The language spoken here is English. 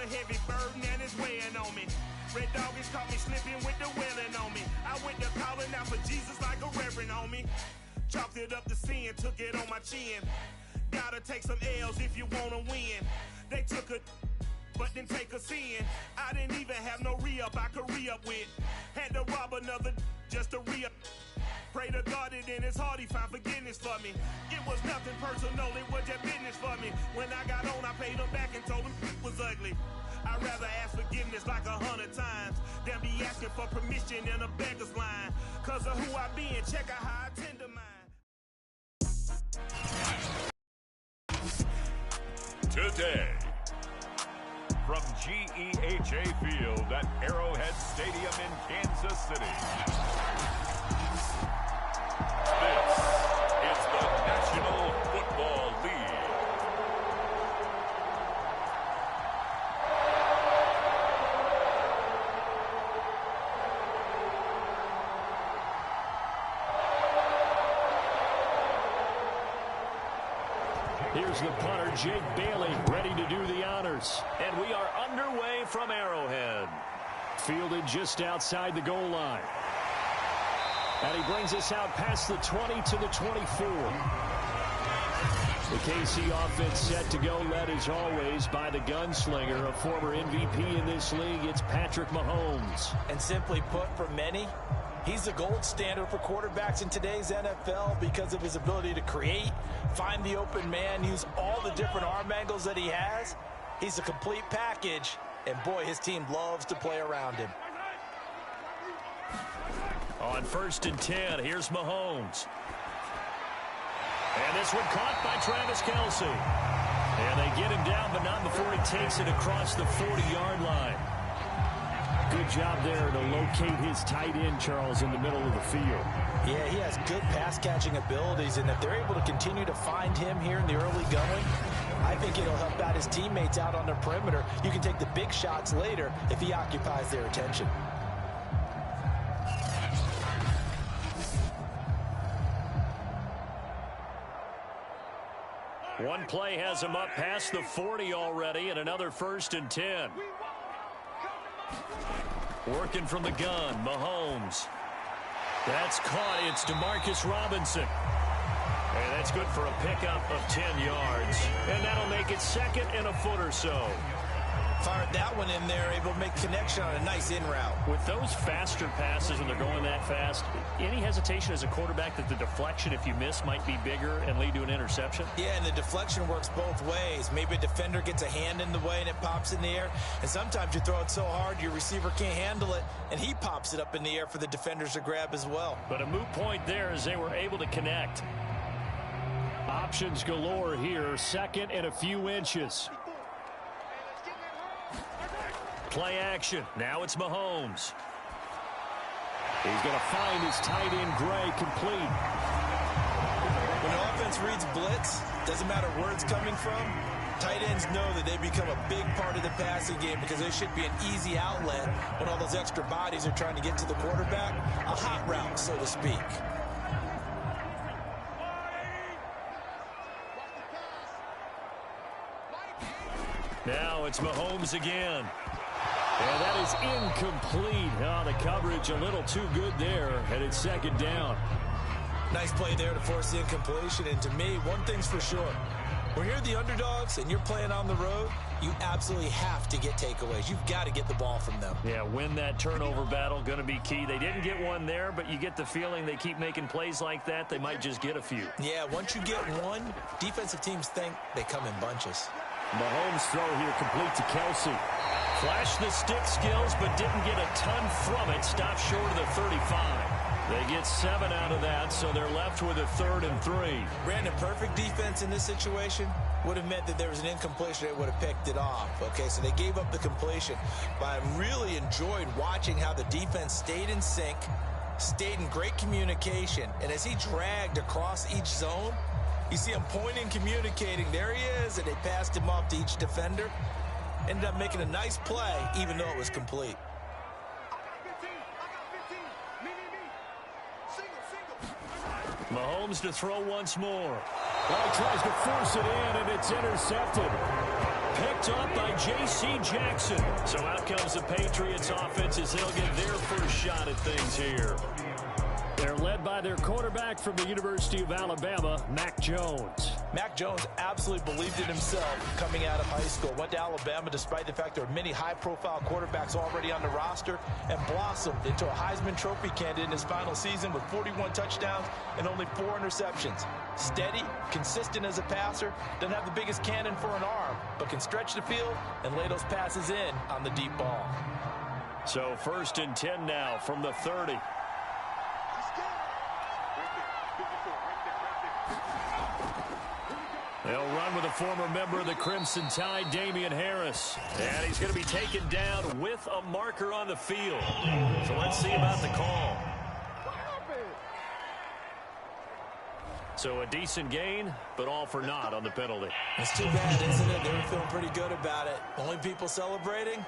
a heavy burden and it's weighing on me. Red doggies caught me slipping with the wailing on me. I went to calling out for Jesus like a reverend on me. Chalked it up to sin, took it on my chin. Gotta take some L's if you wanna win. They took a but didn't take a sin. I didn't even have no re-up I could re-up with. Had to rob another just to re-up. Pray to God that in his heart he found forgiveness for me. It was nothing personal, it was just business for me. When I got on, I paid him back and told him it was ugly. I'd rather ask forgiveness like 100 times than be asking for permission in a beggar's line. Cause of who I be and check out how I tend to mine. Today, from GEHA Field at Arrowhead Stadium in Kansas City, this is the National Football League. Here's the punter, Jake Bailey, ready to do the honors. And we are underway from Arrowhead. Fielded just outside the goal line. And he brings us out past the 20 to the 24. The KC offense set to go, led as always by the gunslinger, a former MVP in this league. It's Patrick Mahomes. And simply put, for many, he's the gold standard for quarterbacks in today's NFL because of his ability to create, find the open man, use all the different arm angles that he has. He's a complete package, and boy, his team loves to play around him. On 1st and 10, here's Mahomes. And this one caught by Travis Kelce. And they get him down, but not before he takes it across the 40-yard line. Good job there to locate his tight end, Charles, in the middle of the field. Yeah, he has good pass-catching abilities, and if they're able to continue to find him here in the early going, I think it'll help out his teammates out on the perimeter. You can take the big shots later if he occupies their attention. One play has him up past the 40 already, and another 1st and 10. Working from the gun, Mahomes. That's caught. It's DeMarcus Robinson. And that's good for a pickup of 10 yards. And that'll make it 2nd and a foot or so. Fired that one in there, able to make connection on a nice in route. With those faster passes and they're going that fast, any hesitation as a quarterback that the deflection, if you miss, might be bigger and lead to an interception? Yeah, and the deflection works both ways. Maybe a defender gets a hand in the way and it pops in the air. And sometimes you throw it so hard your receiver can't handle it, and he pops it up in the air for the defenders to grab as well. But a moot point there as they were able to connect. Options galore here, 2nd and a few inches. Play action. Now it's Mahomes. He's going to find his tight end, Gray, complete. When the offense reads blitz, doesn't matter where it's coming from, tight ends know that they become a big part of the passing game because they should be an easy outlet when all those extra bodies are trying to get to the quarterback. A hot route, so to speak. Now it's Mahomes again. And that is incomplete. Oh, the coverage a little too good there, and it's 2nd down. Nice play there to force the incompletion. And to me, one thing's for sure. When you're the underdogs and you're playing on the road, you absolutely have to get takeaways. You've got to get the ball from them. Yeah, win that turnover battle, going to be key. They didn't get one there, but you get the feeling they keep making plays like that, they might just get a few. Yeah, once you get one, defensive teams think they come in bunches. Mahomes' throw here complete to Kelce. Flashed the stick skills, but didn't get a ton from it. Stopped short of the 35. They get 7 out of that, so they're left with a 3rd and 3. Brandon, perfect defense in this situation would have meant that there was an incompletion. They would have picked it off. Okay, so they gave up the completion. But I really enjoyed watching how the defense stayed in sync, stayed in great communication, and as he dragged across each zone, you see him pointing, communicating. There he is, and they passed him off to each defender. Ended up making a nice play, even though it was complete. Mahomes to throw once more. Well, he tries to force it in, and it's intercepted. Picked picked off by J.C. Jackson. So out comes the Patriots offense as they'll get their first shot at things here. They're led by their quarterback from the University of Alabama, Mac Jones. Mac Jones absolutely believed in himself coming out of high school. Went to Alabama despite the fact there are many high-profile quarterbacks already on the roster, and blossomed into a Heisman Trophy candidate in his final season with 41 touchdowns and only 4 interceptions. Steady, consistent as a passer, doesn't have the biggest cannon for an arm, but can stretch the field and lay those passes in on the deep ball. So 1st and 10 now from the 30. They'll run with a former member of the Crimson Tide, Damian Harris. And he's going to be taken down with a marker on the field. So let's see about the call. So a decent gain, but all for naught on the penalty. It's too bad, isn't it? They were feeling pretty good about it. Only people celebrating